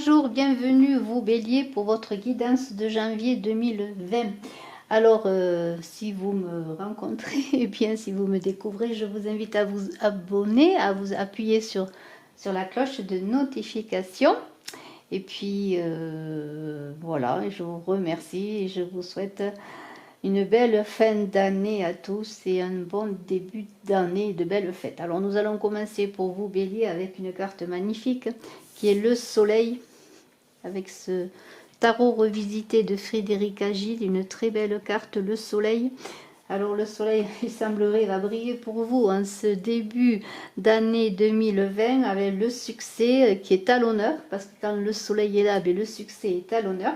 bonjour, bienvenue vous Bélier pour votre guidance de janvier 2020. Alors, si vous me rencontrez, et bien si vous me découvrez, je vous invite à vous abonner, à vous appuyer sur la cloche de notification. Et puis, voilà, je vous remercie et je vous souhaite une belle fin d'année à tous et un bon début d'année, de belles fêtes. Alors, nous allons commencer pour vous Bélier avec une carte magnifique qui est le soleil, avec ce tarot revisité de Frédéric Agile, une très belle carte, le soleil. Alors le soleil, il semblerait, va briller pour vous en ce début d'année 2020 avec le succès qui est à l'honneur, parce que quand le soleil est là, le succès est à l'honneur.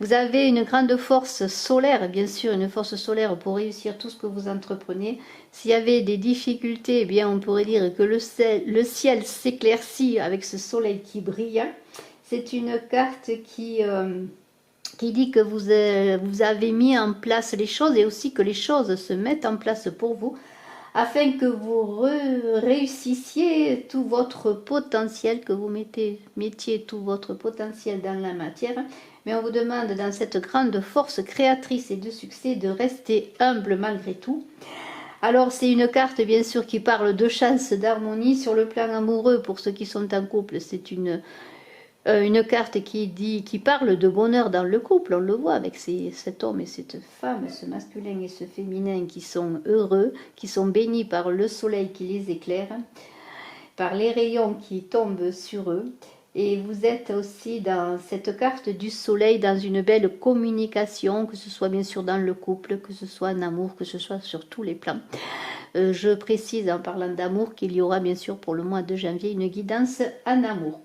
Vous avez une grande force solaire, bien sûr, une force solaire pour réussir tout ce que vous entreprenez. S'il y avait des difficultés, eh bien, on pourrait dire que le ciel s'éclaircit avec ce soleil qui brille. C'est une carte qui dit que vous avez mis en place les choses et aussi que les choses se mettent en place pour vous afin que vous réussissiez tout votre potentiel, que vous mettiez tout votre potentiel dans la matière. Mais on vous demande dans cette grande force créatrice et de succès de rester humble malgré tout. Alors c'est une carte bien sûr qui parle de chance, d'harmonie sur le plan amoureux pour ceux qui sont en couple. C'est une carte qui parle de bonheur dans le couple, on le voit avec cet homme et cette femme, ce masculin et ce féminin qui sont heureux, qui sont bénis par le soleil qui les éclaire, par les rayons qui tombent sur eux. Et vous êtes aussi dans cette carte du soleil dans une belle communication, que ce soit bien sûr dans le couple, que ce soit en amour, que ce soit sur tous les plans. Je précise en parlant d'amour qu'il y aura bien sûr pour le mois de janvier une guidance en amour.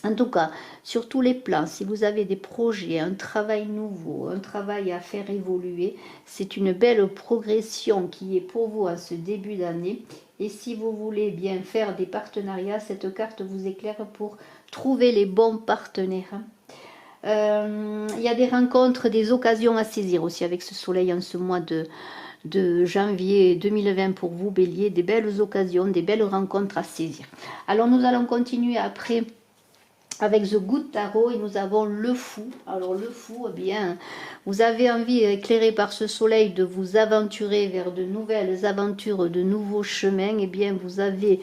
En tout cas, sur tous les plans, si vous avez des projets, un travail nouveau, un travail à faire évoluer, c'est une belle progression qui est pour vous en ce début d'année. Et si vous voulez bien faire des partenariats, cette carte vous éclaire pour trouver les bons partenaires. Il y a des rencontres, des occasions à saisir aussi avec ce soleil en ce mois de janvier 2020 pour vous, Bélier. Des belles occasions, des belles rencontres à saisir. Alors nous allons continuer après avec The Good Tarot et nous avons le fou. Alors le fou, eh bien, vous avez envie, éclairé par ce soleil, de vous aventurer vers de nouvelles aventures, de nouveaux chemins. Eh bien, vous avez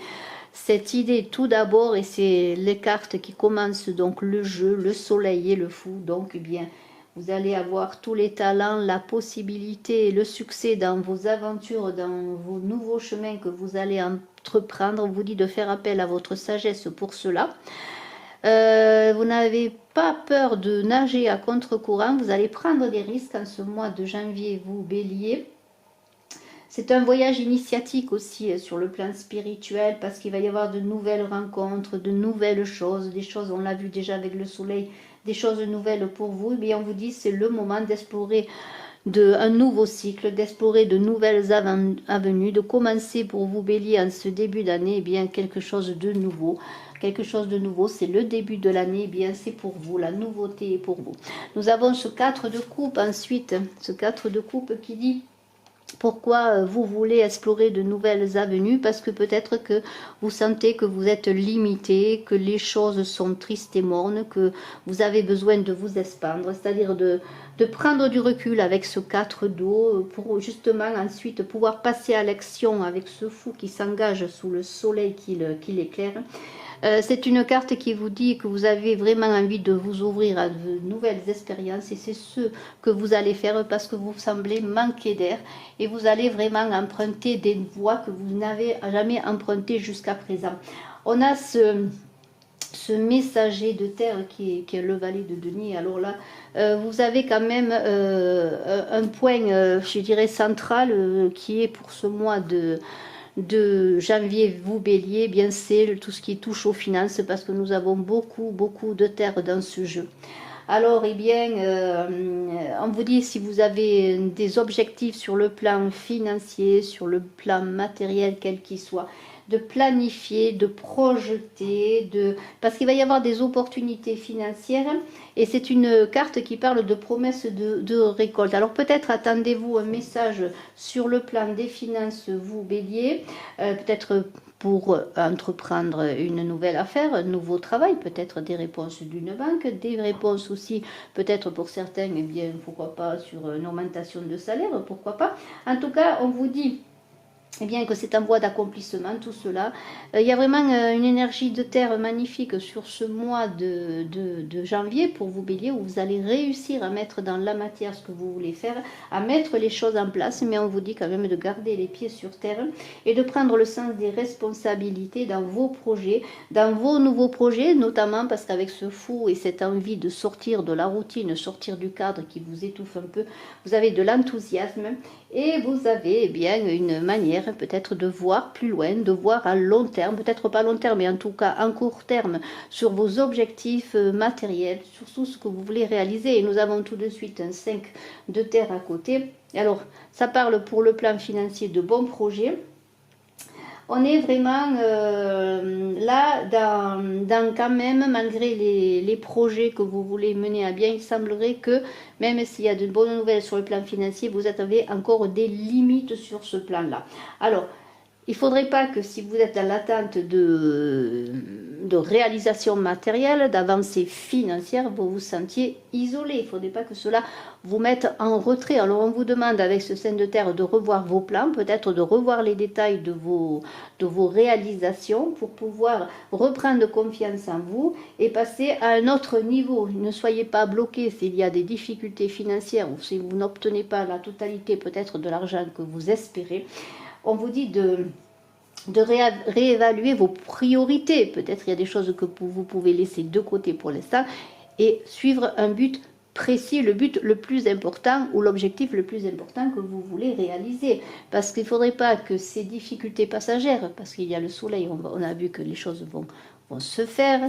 cette idée tout d'abord, et c'est les cartes qui commencent donc le jeu, le soleil et le fou. Donc, eh bien, vous allez avoir tous les talents, la possibilité et le succès dans vos aventures, dans vos nouveaux chemins que vous allez entreprendre. On vous dit de faire appel à votre sagesse pour cela. Vous n'avez pas peur de nager à contre-courant, vous allez prendre des risques en ce mois de janvier, vous Bélier. C'est un voyage initiatique aussi sur le plan spirituel, parce qu'il va y avoir de nouvelles rencontres, de nouvelles choses, des choses, on l'a vu déjà avec le soleil, des choses nouvelles pour vous. Et bien on vous dit c'est le moment d'explorer un nouveau cycle, d'explorer de nouvelles avenues, de commencer pour vous Bélier en ce début d'année, bien quelque chose de nouveau. Quelque chose de nouveau, c'est le début de l'année, bien c'est pour vous, la nouveauté est pour vous. Nous avons ce 4 de coupe ensuite, ce 4 de coupe qui dit pourquoi vous voulez explorer de nouvelles avenues, parce que peut-être que vous sentez que vous êtes limité, que les choses sont tristes et mornes, que vous avez besoin de vous expandre, c'est-à-dire de prendre du recul avec ce 4 d'eau pour justement ensuite pouvoir passer à l'action avec ce fou qui s'engage sous le soleil qui l'éclaire. C'est une carte qui vous dit que vous avez vraiment envie de vous ouvrir à de nouvelles expériences et c'est ce que vous allez faire parce que vous semblez manquer d'air et vous allez vraiment emprunter des voies que vous n'avez jamais empruntées jusqu'à présent. On a ce messager de terre qui est le valet de denier. Alors là, vous avez quand même un point, je dirais, central qui est pour ce mois de janvier, vous Bélier, bien c'est tout ce qui touche aux finances parce que nous avons beaucoup de terre dans ce jeu. Alors, eh bien, on vous dit si vous avez des objectifs sur le plan financier, sur le plan matériel, quel qu'il soit, de planifier, de projeter, parce qu'il va y avoir des opportunités financières et c'est une carte qui parle de promesses de récolte. Alors peut-être attendez-vous un message sur le plan des finances, vous Bélier, peut-être pour entreprendre une nouvelle affaire, un nouveau travail, peut-être des réponses d'une banque, des réponses aussi peut-être pour certains, eh bien pourquoi pas sur une augmentation de salaire, pourquoi pas. En tout cas, on vous dit eh bien que c'est en voie d'accomplissement tout cela. Il y a vraiment une énergie de terre magnifique sur ce mois de janvier pour vous bélier, où vous allez réussir à mettre dans la matière ce que vous voulez faire, à mettre les choses en place, mais on vous dit quand même de garder les pieds sur terre et de prendre le sens des responsabilités dans vos projets, dans vos nouveaux projets, notamment parce qu'avec ce fou et cette envie de sortir de la routine, sortir du cadre qui vous étouffe un peu, vous avez de l'enthousiasme et vous avez eh bien une manière peut-être de voir plus loin, de voir à long terme, peut-être pas à long terme, mais en tout cas en court terme, sur vos objectifs matériels, sur tout ce que vous voulez réaliser. Et nous avons tout de suite un 5 de terre à côté. Alors, ça parle pour le plan financier de bons projets. On est vraiment là dans quand même, malgré les projets que vous voulez mener à bien, il semblerait que même s'il y a de bonnes nouvelles sur le plan financier, vous avez encore des limites sur ce plan-là. Alors, il ne faudrait pas que si vous êtes dans l'attente de réalisation matérielle, d'avancée financière, vous vous sentiez isolé. Il ne faudrait pas que cela vous mette en retrait. Alors on vous demande avec ce sein de terre de revoir vos plans, peut-être de revoir les détails de vos réalisations pour pouvoir reprendre confiance en vous et passer à un autre niveau. Ne soyez pas bloqué s'il y a des difficultés financières ou si vous n'obtenez pas la totalité peut-être de l'argent que vous espérez. On vous dit de réévaluer vos priorités. Peut-être il y a des choses que vous pouvez laisser de côté pour l'instant et suivre un but précis, le but le plus important ou l'objectif le plus important que vous voulez réaliser. Parce qu'il ne faudrait pas que ces difficultés passagères, parce qu'il y a le soleil, on a vu que les choses vont se faire,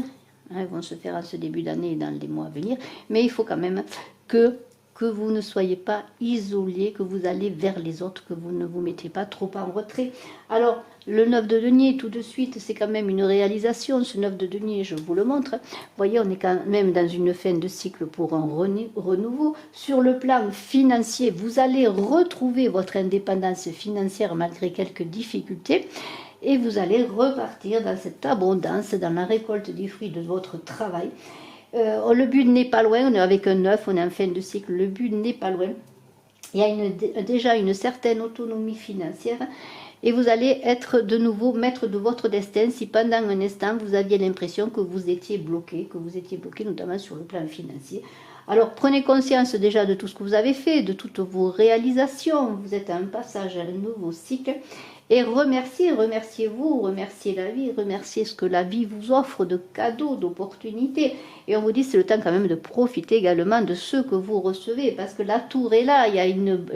vont se faire en ce début d'année et dans les mois à venir, mais il faut quand même que vous ne soyez pas isolé, que vous allez vers les autres, que vous ne vous mettez pas trop en retrait. Alors, le 9 de denier, tout de suite, c'est quand même une réalisation. Ce 9 de denier, je vous le montre. Vous voyez, on est quand même dans une fin de cycle pour un renouveau. Sur le plan financier, vous allez retrouver votre indépendance financière malgré quelques difficultés. Et vous allez repartir dans cette abondance, dans la récolte des fruits de votre travail. Le but n'est pas loin, on est avec un 9, on est en fin de cycle, le but n'est pas loin. Il y a déjà une certaine autonomie financière et vous allez être de nouveau maître de votre destin si pendant un instant vous aviez l'impression que vous étiez bloqué, notamment sur le plan financier. Alors prenez conscience déjà de tout ce que vous avez fait, de toutes vos réalisations, vous êtes à un passage à un nouveau cycle. Et remerciez-vous, remerciez la vie, remerciez ce que la vie vous offre de cadeaux, d'opportunités. Et on vous dit c'est le temps quand même de profiter également de ce que vous recevez, parce que la tour est là, il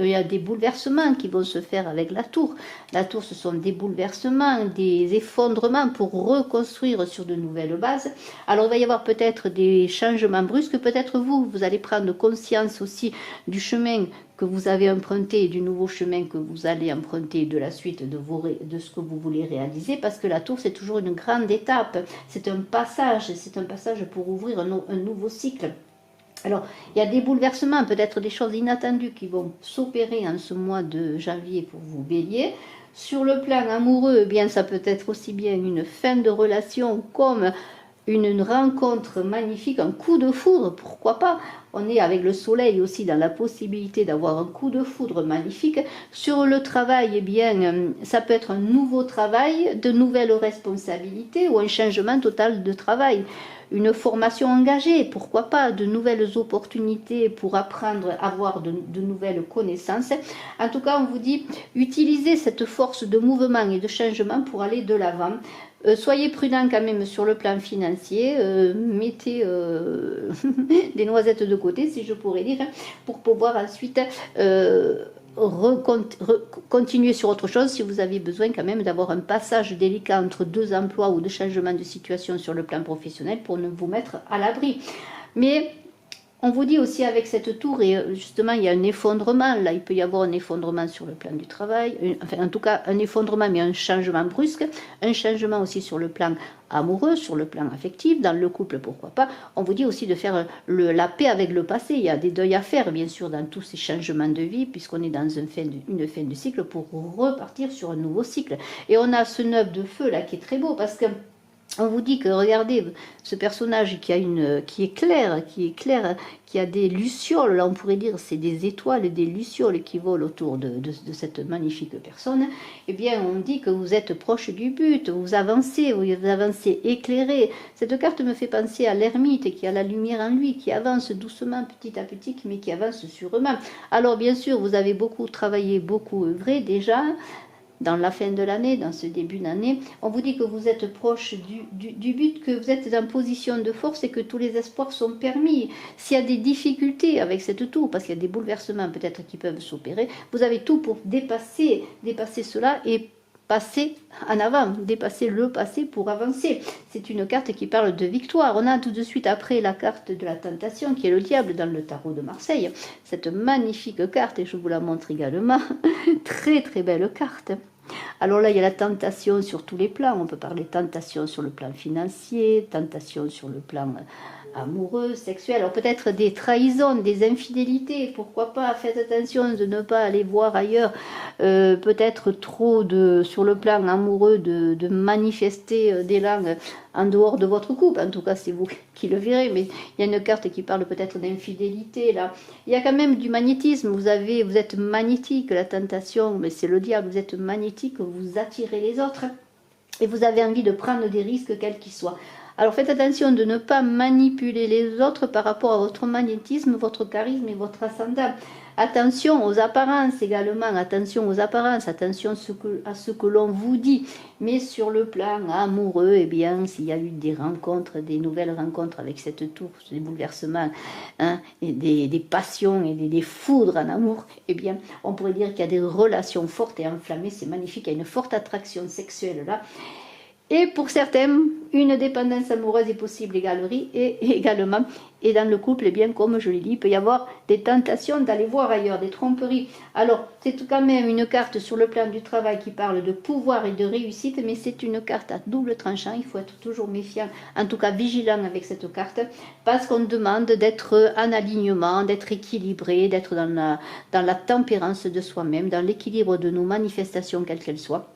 y a des bouleversements qui vont se faire avec la tour. La tour, ce sont des bouleversements, des effondrements pour reconstruire sur de nouvelles bases. Alors il va y avoir peut-être des changements brusques, peut-être vous allez prendre conscience aussi du chemin que vous avez emprunté et du nouveau chemin que vous allez emprunter de la suite de ce que vous voulez réaliser, parce que la tour c'est toujours une grande étape, c'est un passage pour ouvrir un nouveau cycle. Alors, il y a des bouleversements, peut-être des choses inattendues qui vont s'opérer en ce mois de janvier pour vous, bélier. Sur le plan amoureux, eh bien, ça peut être aussi bien une fin de relation comme une rencontre magnifique, un coup de foudre, pourquoi pas. On est avec le soleil aussi dans la possibilité d'avoir un coup de foudre magnifique. Sur le travail, eh bien, ça peut être un nouveau travail, de nouvelles responsabilités ou un changement total de travail. Une formation engagée, pourquoi pas, de nouvelles opportunités pour apprendre, avoir de nouvelles connaissances. En tout cas, on vous dit, utilisez cette force de mouvement et de changement pour aller de l'avant. Soyez prudent quand même sur le plan financier, mettez des noisettes de côté, si je pourrais dire, pour pouvoir ensuite continuer sur autre chose si vous avez besoin quand même d'avoir un passage délicat entre deux emplois ou de changement de situation sur le plan professionnel pour ne vous mettre à l'abri. Mais On vous dit aussi avec cette tour, et justement il y a un effondrement, là il peut y avoir un effondrement sur le plan du travail, enfin en tout cas un effondrement mais un changement brusque, un changement aussi sur le plan amoureux, sur le plan affectif, dans le couple pourquoi pas. On vous dit aussi de faire la paix avec le passé, il y a des deuils à faire bien sûr dans tous ces changements de vie puisqu'on est dans une fin de cycle pour repartir sur un nouveau cycle. Et on a ce 9 de feu là qui est très beau parce que on vous dit que regardez ce personnage qui est clair, qui a des lucioles, là on pourrait dire c'est des étoiles, des lucioles qui volent autour de cette magnifique personne. Eh bien on dit que vous êtes proche du but, vous avancez éclairé. Cette carte me fait penser à l'ermite qui a la lumière en lui, qui avance doucement petit à petit, mais qui avance sûrement. Alors bien sûr vous avez beaucoup travaillé, beaucoup œuvré déjà. Dans la fin de l'année, dans ce début d'année, on vous dit que vous êtes proche du but, que vous êtes en position de force et que tous les espoirs sont permis. S'il y a des difficultés avec cette tour, parce qu'il y a des bouleversements peut-être qui peuvent s'opérer, vous avez tout pour dépasser cela et passer en avant, dépasser le passé pour avancer. C'est une carte qui parle de victoire. On a tout de suite après la carte de la tentation qui est le diable dans le tarot de Marseille. Cette magnifique carte, et je vous la montre également, très très belle carte. Alors là, il y a la tentation sur tous les plans. On peut parler tentation sur le plan financier, tentation sur le plan amoureux, sexuel. Alors peut-être des trahisons, des infidélités. Pourquoi pas? Faites attention de ne pas aller voir ailleurs. Peut-être trop sur le plan amoureux de manifester des langues en dehors de votre couple. En tout cas, c'est vous qui le verrez. Mais il y a une carte qui parle peut-être d'infidélité là. Il y a quand même du magnétisme. Vous êtes magnétique. La tentation, mais c'est le diable. Vous êtes magnétique. Vous attirez les autres et vous avez envie de prendre des risques quels qu'ils soient. Alors faites attention de ne pas manipuler les autres par rapport à votre magnétisme, votre charisme et votre ascendant. Attention aux apparences également, attention aux apparences, attention à ce que l'on vous dit. Mais sur le plan amoureux, eh bien, s'il y a eu des rencontres, des nouvelles rencontres avec cette tour, des bouleversements, hein, et des passions et des foudres en amour, eh bien, on pourrait dire qu'il y a des relations fortes et enflammées, c'est magnifique, il y a une forte attraction sexuelle là. Et pour certains, une dépendance amoureuse est possible également. Et dans le couple, eh bien, comme je l'ai dit, il peut y avoir des tentations d'aller voir ailleurs, des tromperies. Alors, c'est quand même une carte sur le plan du travail qui parle de pouvoir et de réussite, mais c'est une carte à double tranchant. Il faut être toujours méfiant, en tout cas vigilant avec cette carte, parce qu'on demande d'être en alignement, d'être équilibré, d'être dans la tempérance de soi-même, dans l'équilibre de nos manifestations, quelles qu'elles soient.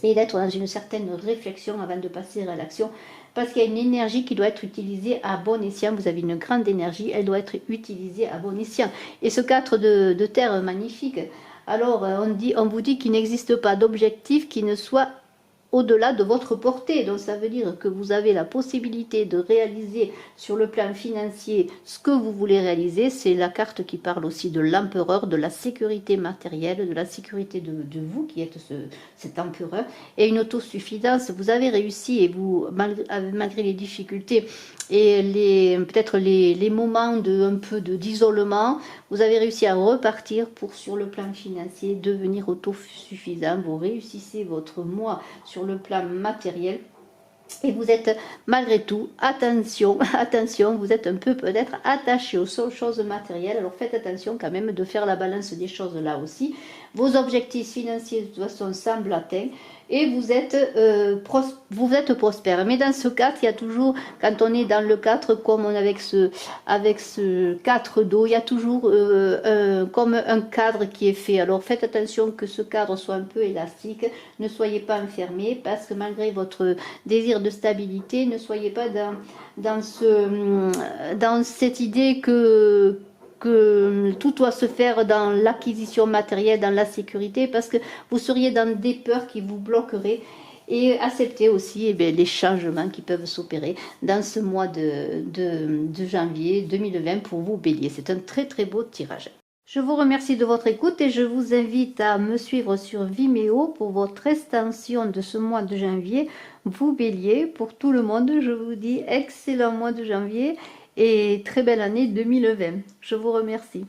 Et d'être dans une certaine réflexion avant de passer à l'action, parce qu'il y a une énergie qui doit être utilisée à bon escient. Vous avez une grande énergie, elle doit être utilisée à bon escient. Et ce 4 de terre magnifique, alors on vous dit qu'il n'existe pas d'objectif qui ne soit au-delà de votre portée. Donc ça veut dire que vous avez la possibilité de réaliser sur le plan financier ce que vous voulez réaliser. C'est la carte qui parle aussi de l'empereur, de la sécurité matérielle, de la sécurité de vous qui êtes cet empereur, et une autosuffisance. Vous avez réussi, et vous, malgré les difficultés et peut-être les moments un peu d'isolement, vous avez réussi à repartir pour, sur le plan financier, devenir autosuffisant. Vous réussissez votre moi sur le plan matériel. Et vous êtes malgré tout, attention, vous êtes un peu peut-être attaché aux seules choses matérielles. Alors faites attention quand même de faire la balance des choses là aussi. Vos objectifs financiers de toute façon semblent atteints et vous êtes prospère. Mais dans ce 4, il y a toujours, quand on est dans le 4, comme on avec ce 4 d'eau, il y a toujours comme un cadre qui est fait. Alors faites attention que ce cadre soit un peu élastique. Ne soyez pas enfermé, parce que malgré votre désir de stabilité, ne soyez pas dans cette idée que tout doit se faire dans l'acquisition matérielle, dans la sécurité, parce que vous seriez dans des peurs qui vous bloqueraient. Et acceptez aussi les changements qui peuvent s'opérer dans ce mois de janvier 2020 pour vous, Bélier. C'est un très très beau tirage. Je vous remercie de votre écoute et je vous invite à me suivre sur Vimeo pour votre extension de ce mois de janvier. Vous, Bélier, pour tout le monde, je vous dis excellent mois de janvier et très belle année 2020. Je vous remercie.